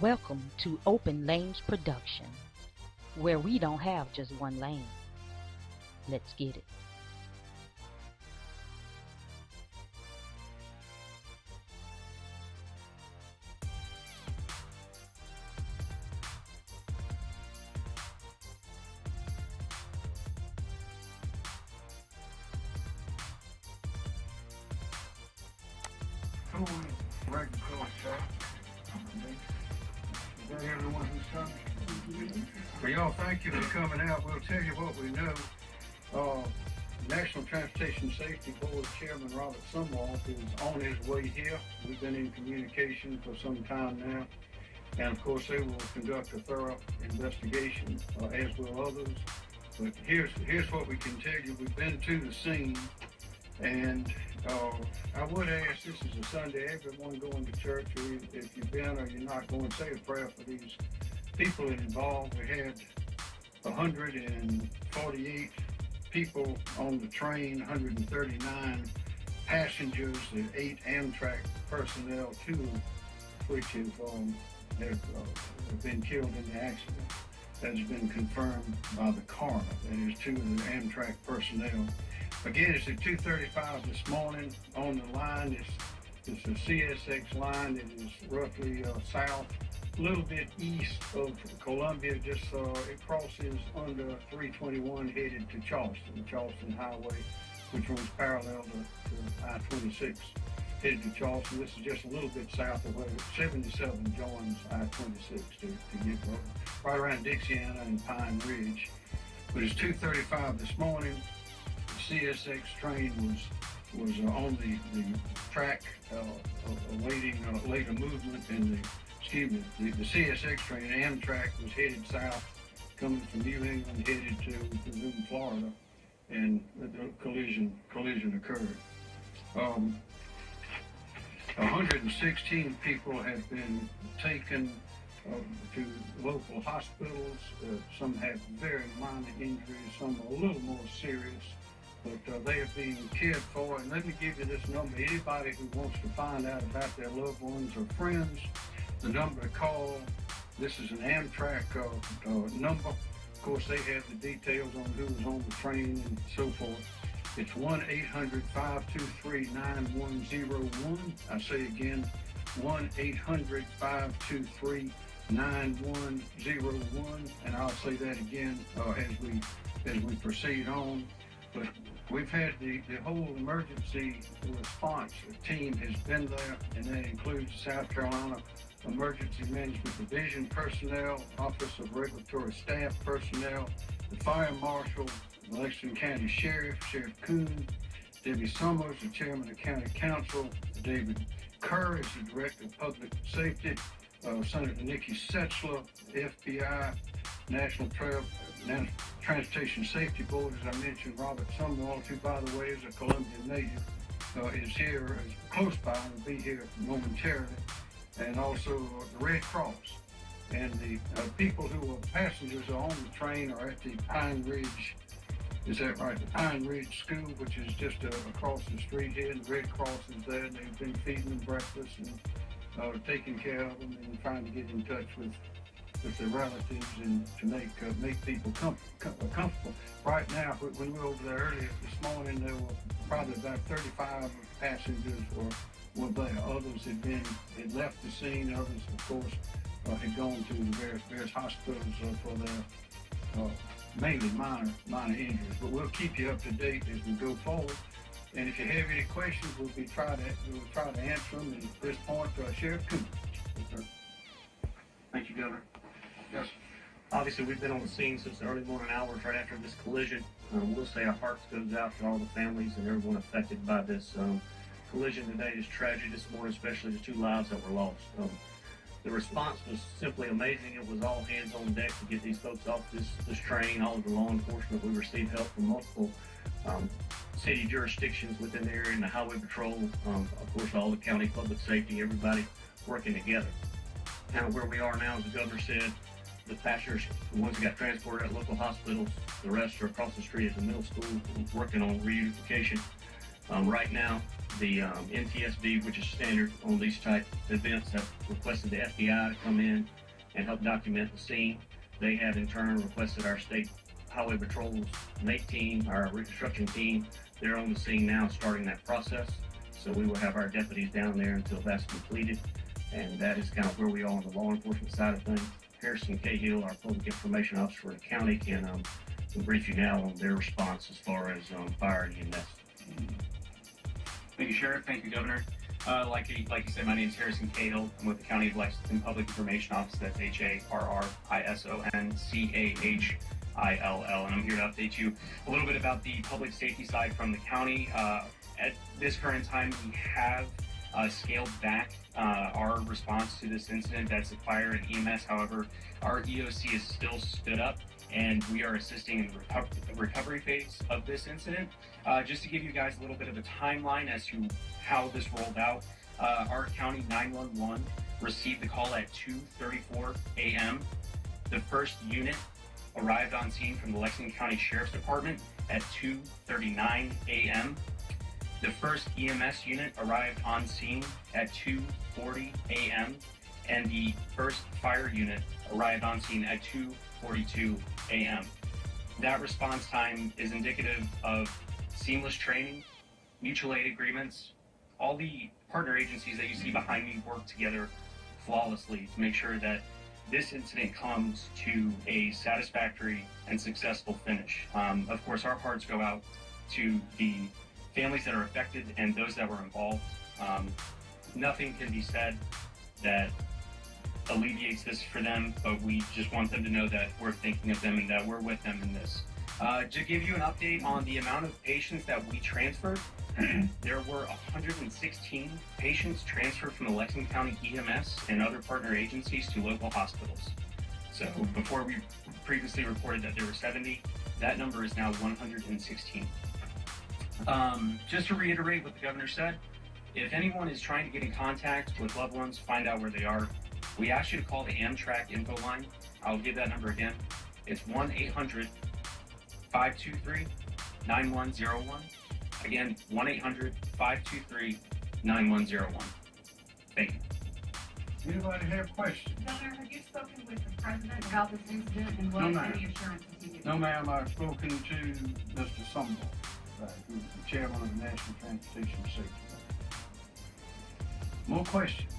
Welcome to Open Lanes Production, where we don't have just one lane. Let's get it. Regular contract. Is that everyone who's coming? Well, y'all, thank you for coming out. We'll tell you what we know. National Transportation Safety Board Chairman Robert Sumwalt is on his way here. We've been in communication for some time now. And of course, they will conduct a thorough investigation, as will others. But here's what we can tell you. We've been to the scene, and I would ask, this is a Sunday, everyone going to church, or if you've been or you're not going, say a prayer for these people involved. We had 148 people on the train, 139 passengers, and 8 Amtrak personnel, 2 of which have been killed in the accident. That has been confirmed by the coroner. That is 2 of the Amtrak personnel. Again, it's at 2:35 this morning. On the line, it's a CSX line that is roughly south, a little bit east of Columbia. Just it crosses under 321 headed to Charleston Highway, which runs parallel to I-26 headed to Charleston. This is just a little bit south of where 77 joins I-26 to get right around Dixiana and Pine Ridge. But it's 2:35 this morning. CSX train was on the track awaiting later movement, and the CSX train, Amtrak, was headed south, coming from New England, headed to Boone, Florida, and the collision occurred. 116 people have been taken to local hospitals. Some have very minor injuries, some are a little more serious. But they are being cared for. And let me give you this number. Anybody who wants to find out about their loved ones or friends, the number to call, this is an Amtrak number. Of course, they have the details on who was on the train and so forth. It's 1-800-523-9101. I say again, 1-800-523-9101. And I'll say that again as we proceed on. But we've had the whole emergency response team has been there, and that includes South Carolina Emergency Management Division personnel, Office of Regulatory Staff personnel, the Fire Marshal, the Lexington County Sheriff, Sheriff Kuhn, Debbie Summers, the Chairman of County Council, David Kerr is the Director of Public Safety, Senator Nikki Setzler, FBI, National Transportation Safety Board, as I mentioned, Robert Sumwalt, who, by the way, is a Colombian native, is here, is close by, and will be here momentarily, and also the Red Cross. And the people who are passengers are on the train are at the Pine Ridge, is that right? The Pine Ridge School, which is just across the street here, and the Red Cross is there, and they've been feeding them breakfast and taking care of them and trying to get in touch with their relatives and to make people comfortable. Right now, when we were over there earlier this morning, there were probably about 35 passengers were there. Others had left the scene. Others, of course, had gone to the various hospitals for their mainly minor injuries. But we'll keep you up to date as we go forward. And if you have any questions, we'll try to answer them. And at this point, Sheriff Kuhn. Thank you, Governor. Yes. Obviously, we've been on the scene since the early morning hours right after this collision. We'll say our hearts goes out to all the families and everyone affected by this collision today. Is tragic this morning, especially the 2 lives that were lost. The response was simply amazing. It was all hands on deck to get these folks off this train. All of the law enforcement, we received help from multiple city jurisdictions within the area and the highway patrol. Of course, all the county public safety, everybody working together. Kind of where we are now, as the governor said, the passengers, the ones that got transported at local hospitals, the rest are across the street at the middle school working on reunification. Right now, The NTSB, which is standard on these type events, have requested the FBI to come in and help document the scene. They have in turn requested our state highway patrol's MATE team, our reconstruction team. They're on the scene now starting that process. So we will have our deputies down there until that's completed. And that is kind of where we are on the law enforcement side of things. Harrison Cahill, our public information officer for the county, can brief you now on their response as far as fire and EMS. Thank you, Sheriff. Thank you, Governor. Like you said, my name is Harrison Cahill. I'm with the County of Lexington Public Information Office. That's HARRISONCAHILL, and I'm here to update you a little bit about the public safety side from the county. At this current time, we have scaled back our response to this incident. That's fire and EMS. However, our EOC is still stood up, and we are assisting in the recovery phase of this incident. Just to give you guys a little bit of a timeline as to how this rolled out, our county 911 received the call at 2:34 a.m. The first unit arrived on scene from the Lexington County Sheriff's Department at 2:39 a.m. The first EMS unit arrived on scene at 2:40 a.m. and the first fire unit arrived on scene at 2:42 a.m. That response time is indicative of seamless training, mutual aid agreements. All the partner agencies that you see behind me work together flawlessly to make sure that this incident comes to a satisfactory and successful finish. Of course, our hearts go out to the families that are affected and those that were involved. Nothing can be said that alleviates this for them, but we just want them to know that we're thinking of them and that we're with them in this. To give you an update on the amount of patients that we transferred, there were 116 patients transferred from the Lexington County EMS and other partner agencies to local hospitals. So before we previously reported that there were 70, that number is now 116. Just to reiterate what the governor said, if anyone is trying to get in contact with loved ones, find out where they are, we ask you to call the Amtrak info line. I'll give that number again. It's 1-800-523-9101. Again, 1-800-523-9101. Thank you. Anybody have questions? Governor, have you spoken with the president about this incident, and what No, ma'am. any assurances he gave? No, ma'am, I've spoken to Mr. Sumble, who's the chairman of the National Transportation Safety Board. More questions?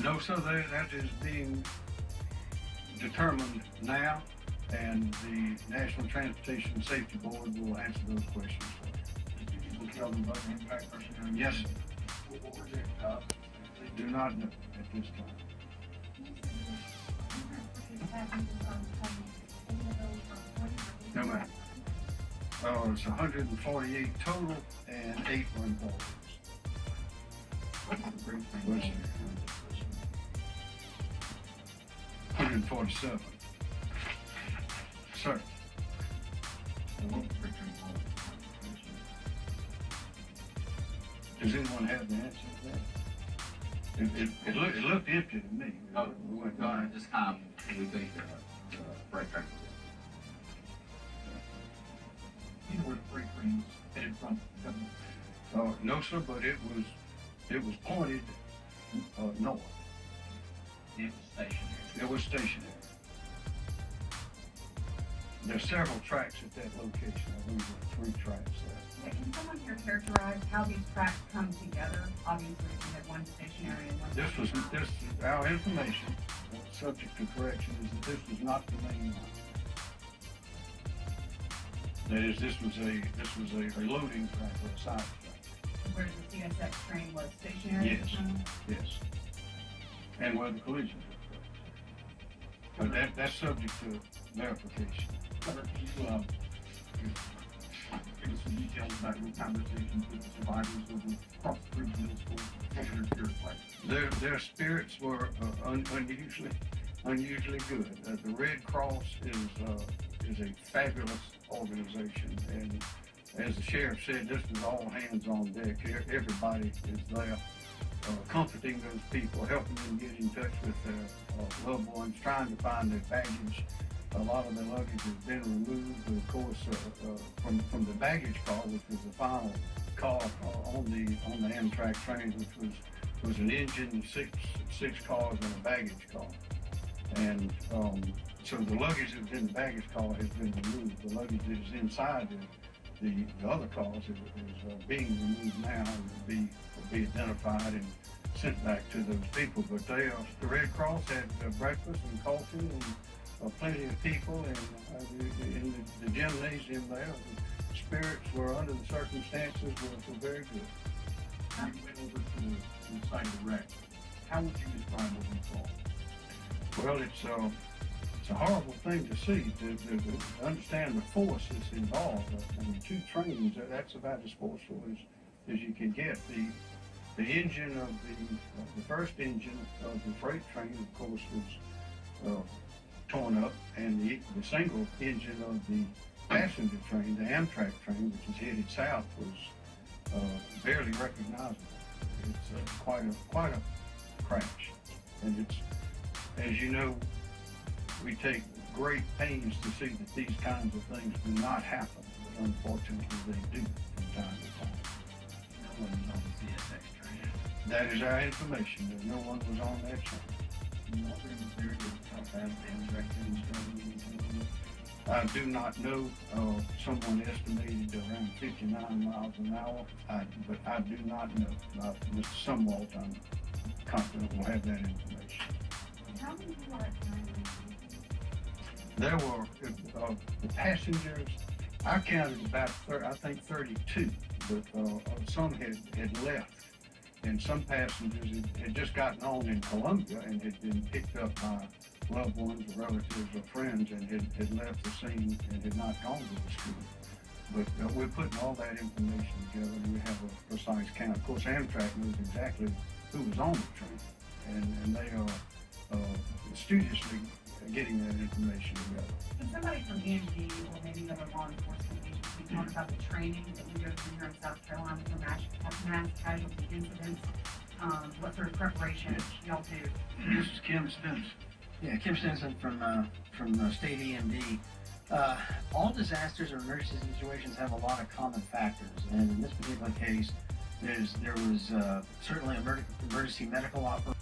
No, sir, that is being determined now, and the National Transportation Safety Board will answer those questions for you. Yes, sir. Do not know at this time. No, ma'am. It's 148 total, and 8 were involved. 147. Sir. Does anyone have the answer to that? It looked empty to me. No, we went down at this time, we think the freight train was You know where the freight train's headed from, Governor? No, sir, but it was pointed north. in. It was stationary. It was stationary. There's several tracks at that location. I believe there were 3 tracks there. Can someone here characterize how these tracks come together? Obviously, if you had one stationary and one. Our information, subject to correction, is that this was not the main line. That is, this was a loading track or a side track. Where the CSX train was stationary at the Yes. time? Yes. And where the collision took place. But that's subject to verification. Governor, can you give us some details about your conversations with the survivors of the cross bridge middle school? What were their spirits like? Their spirits were unusually good. The Red Cross is a fabulous organization, and as the sheriff said, this was all hands on deck. Everybody is there, comforting those people, helping them get in touch with their loved ones, trying to find their baggage, a lot of the luggage has been removed. Of course, from the baggage car, which was the final car on the Amtrak train, which was an engine, six cars, and a baggage car. And so the luggage that's in the baggage car has been removed. The luggage that is inside the other cars is being removed now and will be identified and sent back to those people. But the Red Cross had breakfast and coffee and plenty of people, and in the gymnasium there, the spirits were, under the circumstances, were very good. You went over to the site of the wreck. How would you describe what you saw? Well, it's a horrible thing to see, to understand the force that's involved. I mean, two trains, that's about as forceful as you can get. The engine of the first engine of the freight train, of course, was torn up, and the single engine of the passenger train, the Amtrak train, which is headed south, was barely recognizable. It's quite a crash, and it's, as you know, we take great pains to see that these kinds of things do not happen, but unfortunately they do from time to time. No one was on the CSX train. That is our information, that no one was on that train. You also very good how fast the Amtrak train was traveling. I do not know. Someone estimated around 59 miles an hour, but I do not know. Mr. Sumwalt, I'm confident will have that information. How many people are at the train? There were the passengers. I counted about I think 32, but some had left, and some passengers had just gotten on in Columbia and had been picked up by loved ones or relatives or friends and had left the scene and had not gone to the school. But we're putting all that information together, and we have a precise count. Of course, Amtrak knows exactly who was on the train, and they are studiously getting that information together. Can somebody from EMD or maybe other law enforcement agency talk about the training that we go through here in South Carolina for mass casualty incidents? What sort of preparation y'all do? This is Kim Stinson. Yeah, Kim Stinson from State EMD. All disasters or emergency situations have a lot of common factors, and in this particular case, there was certainly emergency medical operation.